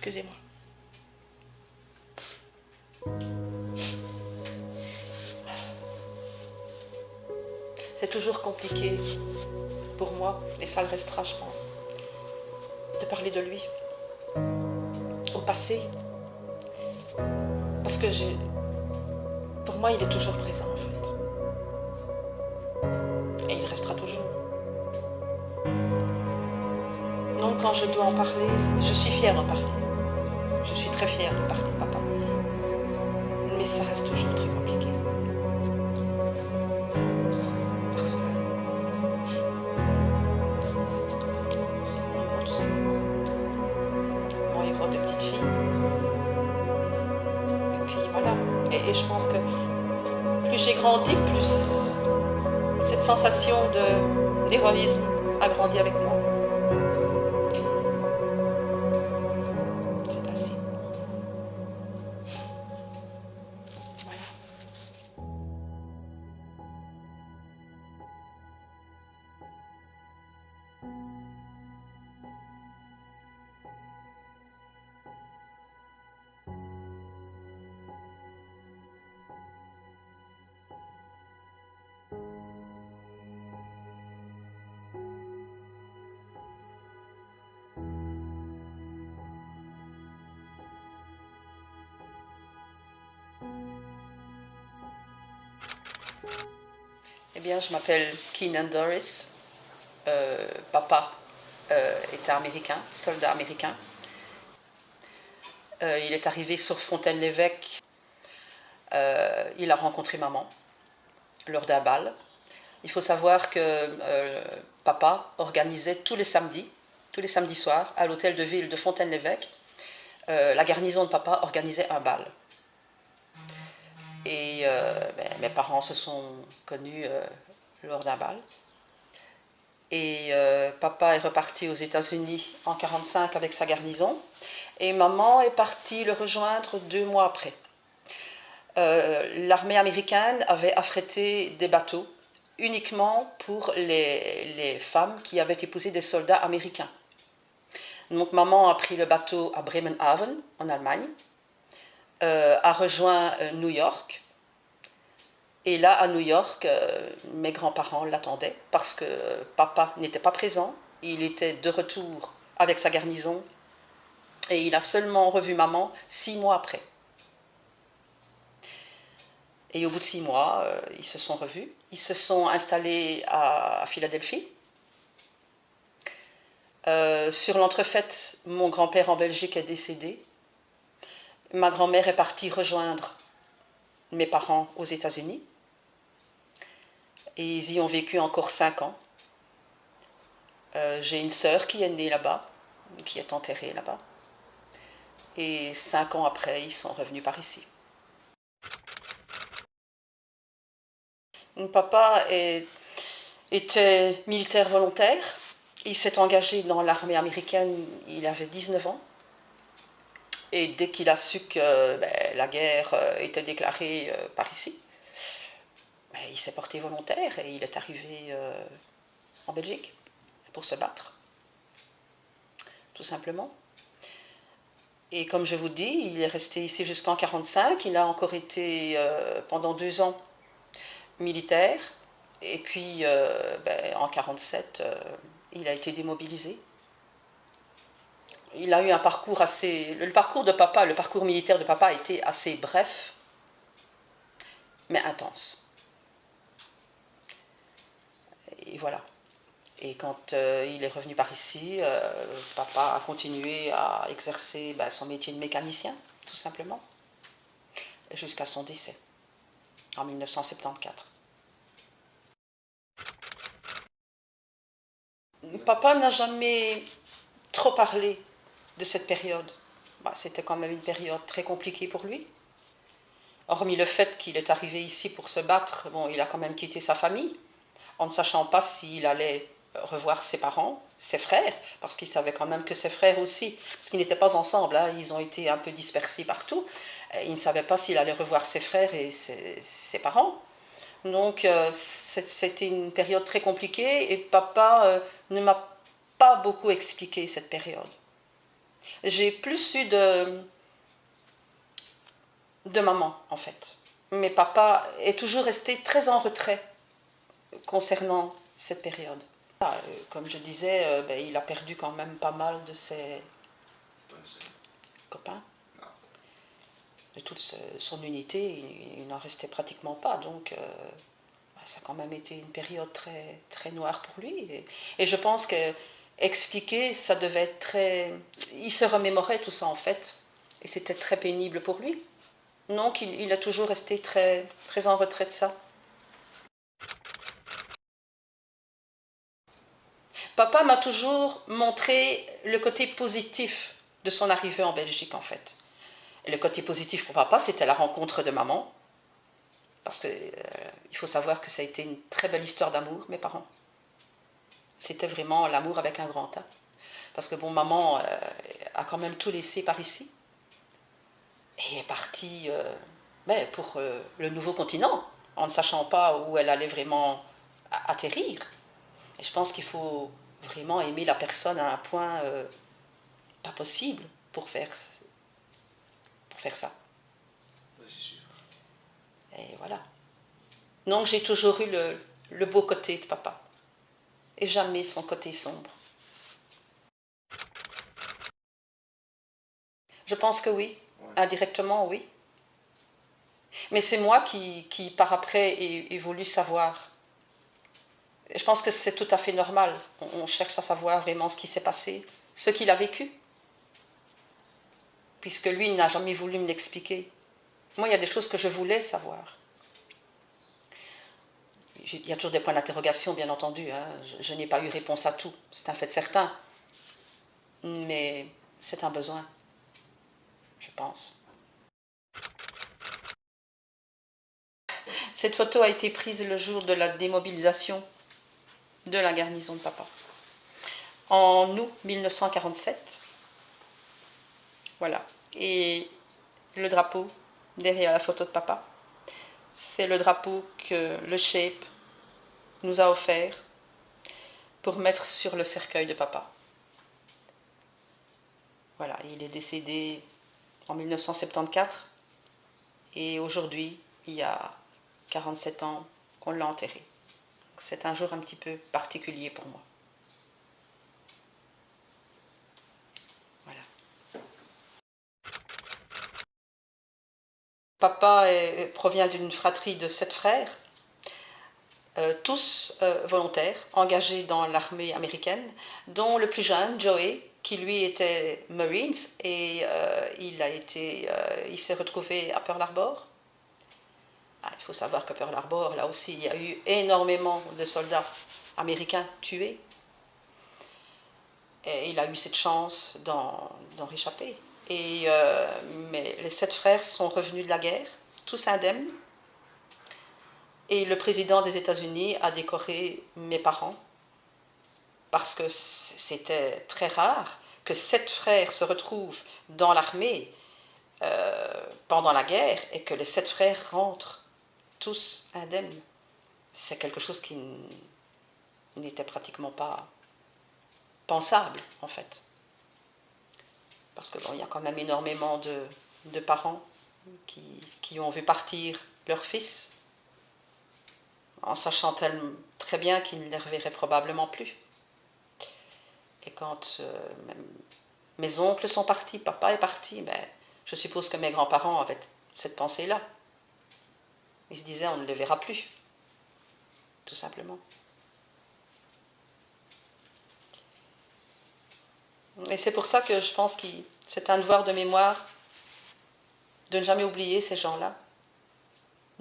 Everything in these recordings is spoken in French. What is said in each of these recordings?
Excusez-moi. C'est toujours compliqué pour moi, et ça le restera, je pense, de parler de lui au passé. Parce que pour moi, il est toujours présent, en fait. Et il restera toujours. Donc, quand je dois en parler, je suis fière d'en parler. Je suis très fière de parler de papa. Mais ça reste toujours très compliqué. Parce que c'est mon héros, tout simplement. Mon héros de petite fille. Et puis voilà. Et je pense que plus j'ai grandi, plus cette sensation d'héroïsme a grandi avec moi. C'est ainsi. Voilà. Eh bien, je m'appelle Keenan Doris. Papa était américain, soldat américain. Il est arrivé sur Fontaine-l'Évêque. Il a rencontré maman lors d'un bal. Il faut savoir que papa organisait tous les samedis soirs, à l'hôtel de ville de Fontaine-l'Évêque, la garnison de papa organisait un bal. Et mes parents se sont connus lors d'un bal. Et papa est reparti aux États-Unis en 1945 avec sa garnison. Et maman est partie le rejoindre 2 mois après. L'armée américaine avait affrété des bateaux uniquement pour les femmes qui avaient épousé des soldats américains. Donc maman a pris le bateau à Bremenhaven, en Allemagne, a rejoint New York. Et là, à New York, mes grands-parents l'attendaient parce que papa n'était pas présent. Il était de retour avec sa garnison et il a seulement revu maman 6 mois après. Et au bout de 6 mois, ils se sont revus. Ils se sont installés à Philadelphie. Sur l'entrefaite, mon grand-père en Belgique est décédé. Ma grand-mère est partie rejoindre mes parents aux États-Unis. Et ils y ont vécu encore 5 ans. J'ai une sœur qui est née là-bas, qui est enterrée là-bas. Et 5 ans après, ils sont revenus par ici. Mon papa était militaire volontaire. Il s'est engagé dans l'armée américaine, il avait 19 ans. Et dès qu'il a su que la guerre était déclarée par ici, il s'est porté volontaire et il est arrivé en Belgique pour se battre, tout simplement. Et comme je vous dis, il est resté ici jusqu'en 1945, il a encore été pendant 2 ans militaire, et puis en 1947, il a été démobilisé. Il a eu un parcours assez... Le parcours de papa, le parcours militaire de papa a été assez bref, mais intense. Et voilà. Et quand il est revenu par ici, papa a continué à exercer son métier de mécanicien, tout simplement, jusqu'à son décès, en 1974. Papa n'a jamais trop parlé de cette période. C'était quand même une période très compliquée pour lui. Hormis le fait qu'il est arrivé ici pour se battre, il a quand même quitté sa famille, en ne sachant pas s'il allait revoir ses parents, ses frères, parce qu'il savait quand même que ses frères aussi, parce qu'ils n'étaient pas ensemble, ils ont été un peu dispersés partout, il ne savait pas s'il allait revoir ses frères et ses parents. Donc c'était une période très compliquée et papa ne m'a pas beaucoup expliqué cette période. J'ai plus eu de maman, en fait. Mais papa est toujours resté très en retrait concernant cette période. Comme je disais, ben, il a perdu quand même pas mal de ses copains. De toute son unité, il n'en restait pratiquement pas. Donc, ça a quand même été une période très, très noire pour lui. Et je pense que expliquer, ça devait être très... Il se remémorait tout ça, en fait. Et c'était très pénible pour lui. Donc, il a toujours resté très, très en retrait de ça. Papa m'a toujours montré le côté positif de son arrivée en Belgique, en fait. Et le côté positif pour papa, c'était la rencontre de maman. Parce que il faut savoir que ça a été une très belle histoire d'amour, mes parents. C'était vraiment l'amour avec un grand A. Parce que bon, maman a quand même tout laissé par ici. Et est partie ben, pour le nouveau continent, en ne sachant pas où elle allait vraiment atterrir. Et je pense qu'il faut vraiment aimer la personne à un point pas possible pour faire ça. Et voilà. Donc j'ai toujours eu le beau côté de papa. Et jamais son côté sombre. Je pense que oui. Indirectement, oui. Mais c'est moi qui par après, ai voulu savoir. Je pense que c'est tout à fait normal. On cherche à savoir vraiment ce qui s'est passé, ce qu'il a vécu. Puisque lui, il n'a jamais voulu me l'expliquer. Moi, il y a des choses que je voulais savoir. Il y a toujours des points d'interrogation, bien entendu. Hein. Je n'ai pas eu réponse à tout, c'est un fait certain. Mais c'est un besoin, je pense. Cette photo a été prise le jour de la démobilisation de la garnison de papa. En août 1947. Voilà. Et le drapeau derrière la photo de papa, c'est le drapeau que le Shape nous a offert pour mettre sur le cercueil de papa. Voilà, il est décédé en 1974 et aujourd'hui, il y a 47 ans qu'on l'a enterré. C'est un jour un petit peu particulier pour moi. Voilà. Papa provient d'une fratrie de 7 frères, tous volontaires, engagés dans l'armée américaine, dont le plus jeune, Joey, qui lui était Marines, et il s'est retrouvé à Pearl Harbor. Il faut savoir que Pearl Harbor, là aussi, il y a eu énormément de soldats américains tués. Et il a eu cette chance d'en réchapper. Mais les 7 frères sont revenus de la guerre, tous indemnes. Et le président des États-Unis a décoré mes parents, parce que c'était très rare que 7 frères se retrouvent dans l'armée pendant la guerre et que les 7 frères rentrent tous indemnes. C'est quelque chose qui n'était pratiquement pas pensable, en fait. Parce que bon, il y a quand même énormément de parents qui ont vu partir leur fils en sachant très bien qu'ils ne les reverraient probablement plus. Et quand mes oncles sont partis, papa est parti, ben, je suppose que mes grands-parents avaient cette pensée-là. Ils se disaient, on ne les verra plus, tout simplement. Et c'est pour ça que je pense que c'est un devoir de mémoire de ne jamais oublier ces gens-là,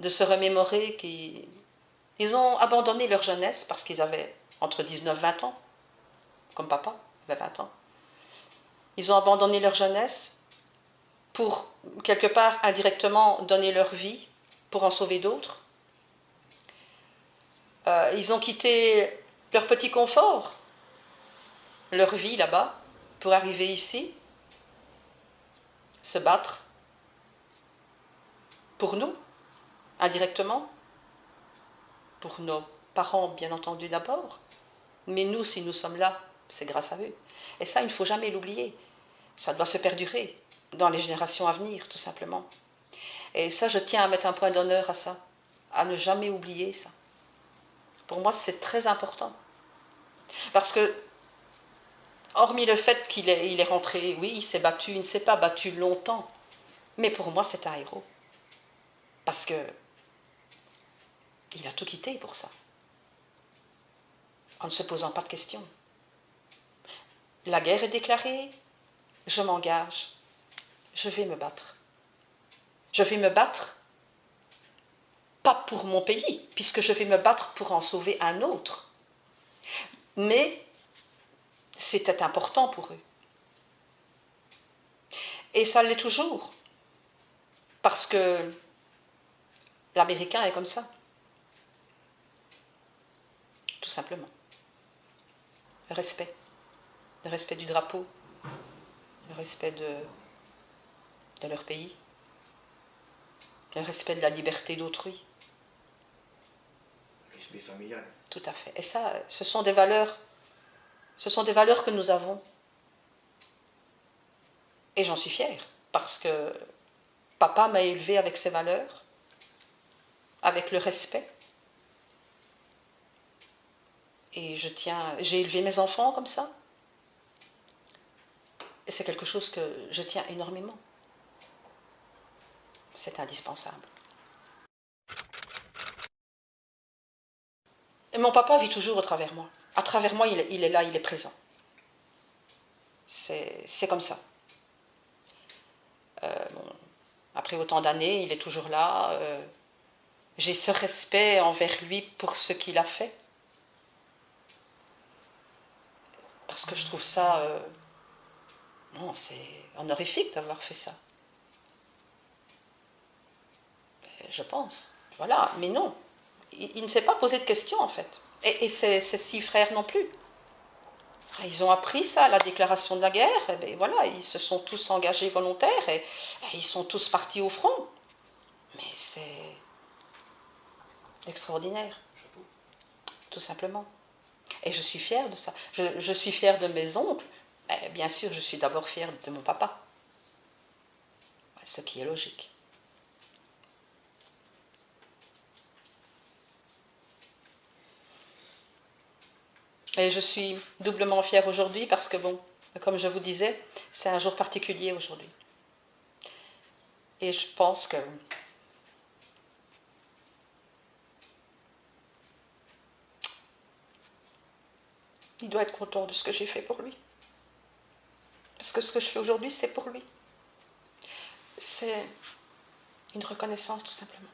de se remémorer qu'ils ont abandonné leur jeunesse parce qu'ils avaient entre 19 et 20 ans, comme papa avait 20 ans. Ils ont abandonné leur jeunesse pour, quelque part, indirectement, donner leur vie pour en sauver d'autres. Ils ont quitté leur petit confort, leur vie là-bas, pour arriver ici, se battre pour nous, indirectement, pour nos parents, bien entendu, d'abord. Mais nous, si nous sommes là, c'est grâce à eux. Et ça, il ne faut jamais l'oublier. Ça doit se perdurer dans les générations à venir, tout simplement. Et ça, je tiens à mettre un point d'honneur à ça, à ne jamais oublier ça. Pour moi, c'est très important. Parce que, hormis le fait qu'il est rentré, oui, il s'est battu, il ne s'est pas battu longtemps, mais pour moi, c'est un héros. Parce que il a tout quitté pour ça, en ne se posant pas de questions. La guerre est déclarée, je m'engage, je vais me battre. Je vais me battre, pas pour mon pays, puisque je vais me battre pour en sauver un autre. Mais c'était important pour eux. Et ça l'est toujours, parce que l'Américain est comme ça, tout simplement. Le respect du drapeau, le respect de leur pays, le respect de la liberté d'autrui. Respect familial. Tout à fait. Et ça, ce sont des valeurs que nous avons. Et j'en suis fière, parce que papa m'a élevée avec ces valeurs, avec le respect. Et j'ai élevé mes enfants comme ça. Et c'est quelque chose que je tiens énormément. C'est indispensable. Et mon papa vit toujours au travers moi. À travers moi, il est là, il est présent. C'est comme ça. Bon, après autant d'années, il est toujours là. J'ai ce respect envers lui pour ce qu'il a fait. Parce que je trouve ça... non, c'est honorifique d'avoir fait ça. Je pense. Voilà, mais non. Il ne s'est pas posé de questions, en fait. Et ses 6 frères non plus. Ils ont appris ça, la déclaration de la guerre, et bien voilà, ils se sont tous engagés volontaires, et ils sont tous partis au front. Mais c'est extraordinaire, tout simplement. Et je suis fière de ça. Je suis fière de mes oncles, mais bien sûr, je suis d'abord fière de mon papa. Ce qui est logique. Et je suis doublement fière aujourd'hui parce que, bon, comme je vous disais, c'est un jour particulier aujourd'hui. Et je pense que il doit être content de ce que j'ai fait pour lui. Parce que ce que je fais aujourd'hui, c'est pour lui. C'est une reconnaissance, tout simplement.